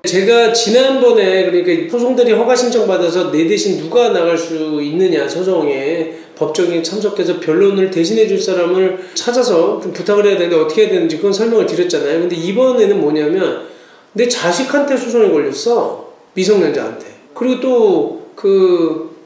제가 지난번에 그러니까 소송대리 허가 신청 받아서 내 대신 누가 나갈 수 있느냐 소송에 법정에 참석해서 변론을 대신해 줄 사람을 찾아서 좀 부탁을 해야 되는데 어떻게 해야 되는지 그건 설명을 드렸잖아요. 근데 이번에는 뭐냐면 내 자식한테 소송이 걸렸어. 미성년자한테. 그리고 또 그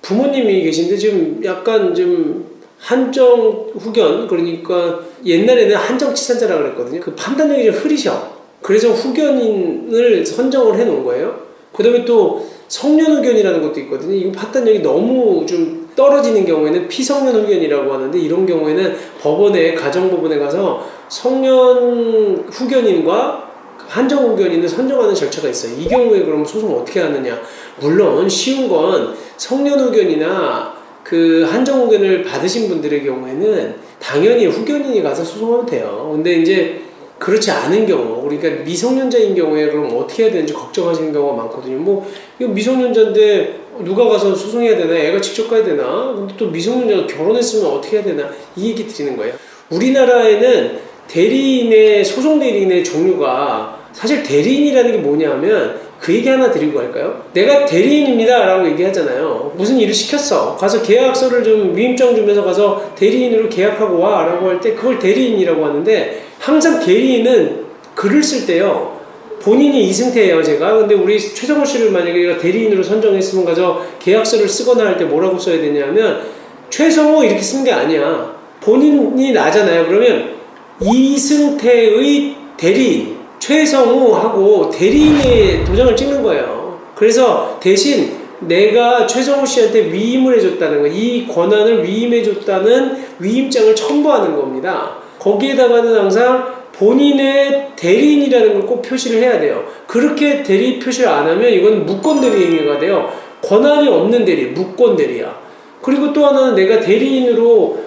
부모님이 계신데 지금 약간 좀 한정 후견, 그러니까 옛날에는 한정치산자라 그랬거든요. 그 판단력이 좀 흐리셔. 그래서 후견인을 선정을 해 놓은 거예요. 그 다음에 또 성년 후견이라는 것도 있거든요. 이거 판단력이 너무 좀 떨어지는 경우에는 피성년 후견이라고 하는데, 이런 경우에는 법원에, 가정법원에 가서 성년 후견인과 한정 후견인을 선정하는 절차가 있어요. 이 경우에 그럼 소송 어떻게 하느냐. 물론 쉬운 건 성년 후견이나 그 한정 후견을 받으신 분들의 경우에는 당연히 후견인이 가서 소송하면 돼요. 근데 이제 그렇지 않은 경우, 그러니까 미성년자인 경우에 그럼 어떻게 해야 되는지 걱정하시는 경우가 많거든요. 뭐 이거 미성년자인데 누가 가서 소송해야 되나? 애가 직접 가야 되나? 근데 또 미성년자가 결혼했으면 어떻게 해야 되나? 이 얘기 드리는 거예요. 우리나라에는 대리인의, 소송 대리인의 종류가, 사실 대리인이라는 게 뭐냐 하면 그 얘기 하나 드리고 갈까요? 내가 대리인입니다 라고 얘기하잖아요. 무슨 일을 시켰어. 가서 계약서를 좀 위임장 주면서 가서 대리인으로 계약하고 와 라고 할 때 그걸 대리인이라고 하는데, 항상 대리인은 글을 쓸 때요, 본인이 이승태예요 제가. 근데 우리 최성호 씨를 만약에 대리인으로 선정했으면 가서 계약서를 쓰거나 할 때 뭐라고 써야 되냐면 최성호 이렇게 쓰는 게 아니야. 본인이 나잖아요. 그러면 이승태의 대리인 최성우 하고 대리인의 도장을 찍는 거예요. 그래서 대신 내가 최성우 씨한테 위임을 해줬다는 거, 이 권한을 위임해줬다는 위임장을 첨부하는 겁니다. 거기에다가는 항상 본인의 대리인이라는 걸 꼭 표시를 해야 돼요. 그렇게 대리 표시를 안 하면 이건 무권 대리 행위가 돼요. 권한이 없는 대리, 무권 대리야. 그리고 또 하나는 내가 대리인으로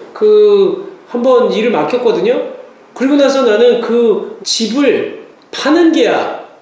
한번 일을 맡겼거든요. 그리고 나서 나는 그 집을 파는 계약,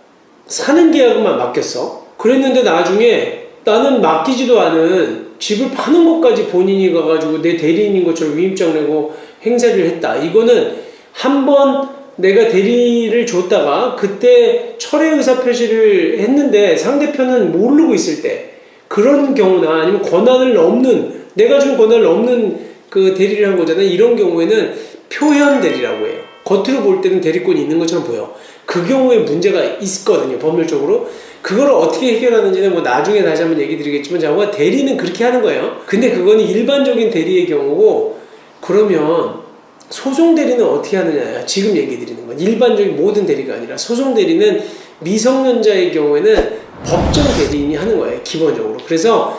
사는 계약만 맡겼어. 그랬는데 나중에 나는 맡기지도 않은 집을 파는 것까지 본인이 가가지고 내 대리인인 것처럼 위임장 내고 행세를 했다. 이거는 한번 내가 대리를 줬다가 그때 철회 의사 표시를 했는데 상대편은 모르고 있을 때, 그런 경우나 아니면 권한을 넘는, 내가 준 권한을 넘는 그 대리를 한 거잖아요. 이런 경우에는 표현 대리라고 해요. 겉으로 볼 때는 대리권이 있는 것처럼 보여. 그 경우에 문제가 있거든요, 법률적으로. 그걸 어떻게 해결하는지는 뭐 나중에 다시 한번 얘기 드리겠지만, 자고가 대리는 그렇게 하는 거예요. 근데 그거는 일반적인 대리의 경우고, 그러면 소송 대리는 어떻게 하느냐, 지금 얘기 드리는 건 일반적인 모든 대리가 아니라 소송 대리는 미성년자의 경우에는 법정 대리인이 하는 거예요, 기본적으로. 그래서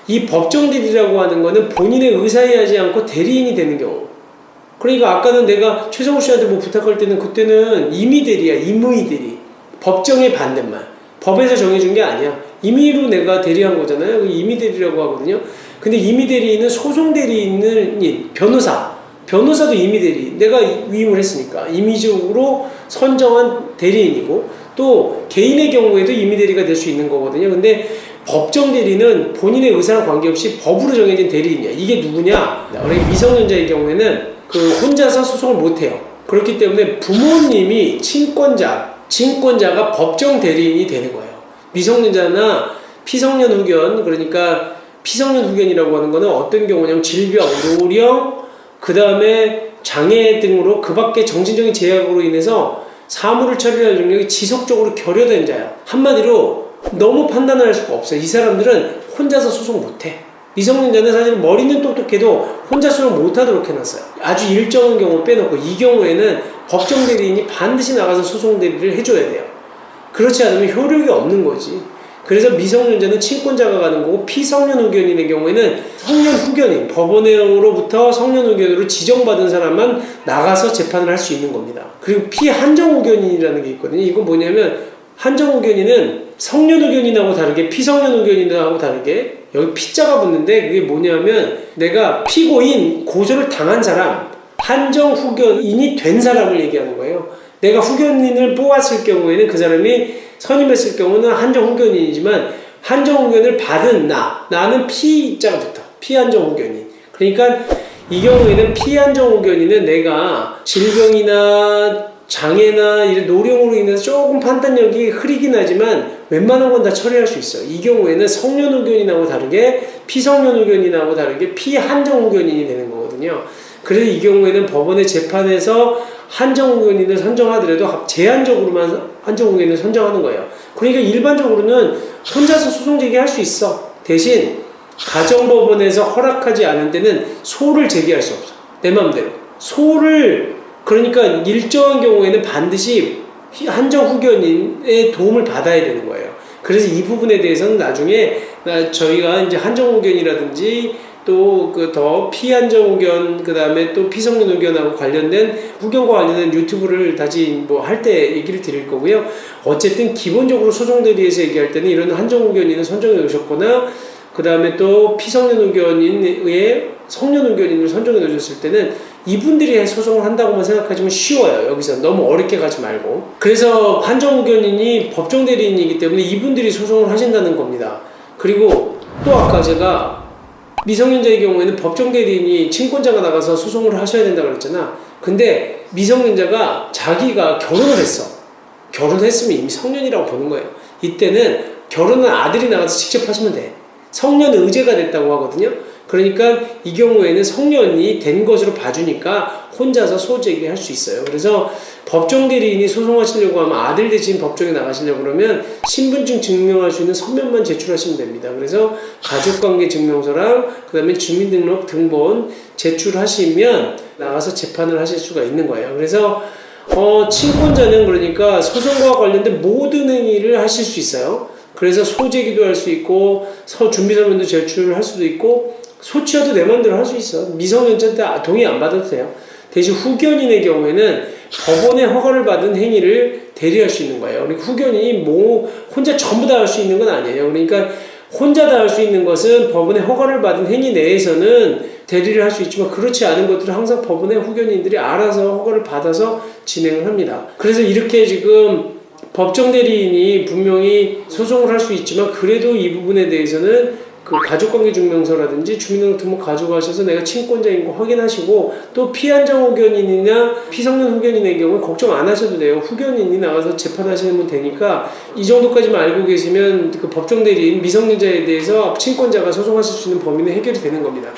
이 법정 대리라고 하는 거는 본인의 의사에 하지 않고 대리인이 되는 경우. 그러니까 아까는 내가 최성우 씨한테 뭐 부탁할 때는 그때는 임의 대리야, 임의 대리. 법정의 반대말. 법에서 정해준 게 아니야. 임의로 내가 대리한 거잖아요. 임의 대리라고 하거든요. 근데 임의 대리인은 소송 대리인은 변호사도 임의 대리. 내가 위임을 했으니까 임의적으로 선정한 대리인이고, 또 개인의 경우에도 임의 대리가 될 수 있는 거거든요. 근데 법정 대리는 본인의 의사랑 관계없이 법으로 정해진 대리인이야. 이게 누구냐? 우리 미성년자의 경우에는 혼자서 소송을 못해요. 그렇기 때문에 부모님이 친권자가 법정 대리인이 되는 거예요. 미성년자나 피성년 후견, 그러니까 피성년 후견이라고 하는 거는 어떤 경우냐면 질병, 노령, 그 다음에 장애 등으로 그 밖에 정신적인 제약으로 인해서 사무를 처리할 능력이 지속적으로 결여된 자야. 한마디로 너무 판단을 할 수가 없어요. 이 사람들은 혼자서 소송 못해. 미성년자는 사실 머리는 똑똑해도 혼자 소송 못하도록 해놨어요. 아주 일정한 경우 빼놓고. 이 경우에는 법정 대리인이 반드시 나가서 소송 대리를 해줘야 돼요. 그렇지 않으면 효력이 없는 거지. 그래서 미성년자는 친권자가 가는 거고, 피성년 후견인의 경우에는 성년 후견인, 법원으로부터 성년 후견으로 지정받은 사람만 나가서 재판을 할 수 있는 겁니다. 그리고 피한정 후견인이라는 게 있거든요. 이건 뭐냐면 한정 후견인은 성년 후견인하고 다르게 피성년 후견인하고 다르게 여기 피자가 붙는데, 그게 뭐냐면 내가 피고인, 고소를 당한 사람, 한정 후견인이 된 사람을 얘기하는 거예요. 내가 후견인을 뽑았을 경우에는 그 사람이 선임했을 경우는 한정 후견인이지만, 한정 후견을 받은 나는 피자가 붙어. 피한정 후견인. 그러니까 이 경우에는 피한정 후견인은 내가 질병이나 장애나 이런 노령으로 인해서 조금 판단력이 흐리긴 하지만 웬만한 건 다 처리할 수 있어요. 이 경우에는 성년 후견인하고 다르게 피성년 후견인하고 다르게 피한정 후견인이 되는 거거든요. 그래서 이 경우에는 법원의 재판에서 한정 후견인을 선정하더라도 제한적으로만 한정 후견인을 선정하는 거예요. 그러니까 일반적으로는 혼자서 소송 제기할 수 있어. 대신 가정법원에서 허락하지 않은 데는 소를 제기할 수 없어. 내 마음대로. 소를 그러니까 일정한 경우에는 반드시 한정 후견인의 도움을 받아야 되는 거예요. 그래서 이 부분에 대해서는 나중에 저희가 이제 한정 후견이라든지 또 그 더 피한정 후견 그 다음에 또 피성년 후견하고 관련된 후견과 관련된 유튜브를 다시 뭐 할 때 얘기를 드릴 거고요. 어쨌든 기본적으로 소송대리에서 얘기할 때는 이런 한정 후견인을 선정해 놓으셨거나 그 다음에 또 피성년 후견인의 성년 후견인을 선정해 놓으셨을 때는 이분들이 소송을 한다고만 생각하시면 쉬워요. 여기서 너무 어렵게 가지 말고. 그래서 한정 후견인이 법정 대리인이기 때문에 이분들이 소송을 하신다는 겁니다. 그리고 또 아까 제가 미성년자의 경우에는 법정 대리인이 친권자가 나가서 소송을 하셔야 된다고 그랬잖아. 근데 미성년자가 자기가 결혼을 했어. 결혼했으면 이미 성년이라고 보는 거예요. 이때는 결혼은 아들이 나가서 직접 하시면 돼. 성년 의제가 됐다고 하거든요. 그러니까 이 경우에는 성년이 된 것으로 봐주니까 혼자서 소제기할 수 있어요. 그래서 법정 대리인이 소송하시려고 하면 아들 대신 법정에 나가시려고 그러면 신분증 증명할 수 있는 서면만 제출하시면 됩니다. 그래서 가족관계 증명서랑 그 다음에 주민등록 등본 제출하시면 나가서 재판을 하실 수가 있는 거예요. 그래서 친권자는 그러니까 소송과 관련된 모든 행위를 하실 수 있어요. 그래서 소제기도 할 수 있고 준비서면도 제출할 수도 있고 소치여도 내 마음대로 할 수 있어. 미성년자한테 동의 안 받아도 돼요. 대신 후견인의 경우에는 법원의 허가를 받은 행위를 대리할 수 있는 거예요. 그러니까 후견인이 혼자 전부 다 할 수 있는 건 아니에요. 그러니까 혼자 다 할 수 있는 것은 법원의 허가를 받은 행위 내에서는 대리를 할 수 있지만 그렇지 않은 것들은 항상 법원의 후견인들이 알아서 허가를 받아서 진행을 합니다. 그래서 이렇게 지금 법정 대리인이 분명히 소송을 할 수 있지만 그래도 이 부분에 대해서는 그 가족관계 증명서라든지 주민등록등본 가져가셔서 내가 친권자인 거 확인하시고 또 피한정 후견인이나 피성년 후견인의 경우에 걱정 안 하셔도 돼요. 후견인이 나가서 재판하시면 되니까 이 정도까지만 알고 계시면 그 법정 대리인 미성년자에 대해서 친권자가 소송하실 수 있는 범위는 해결이 되는 겁니다.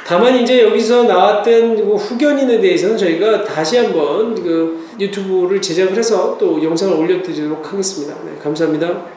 다만 이제 여기서 나왔던 후견인에 대해서는 저희가 다시 한번 그 유튜브를 제작을 해서 또 영상을 올려드리도록 하겠습니다. 네, 감사합니다.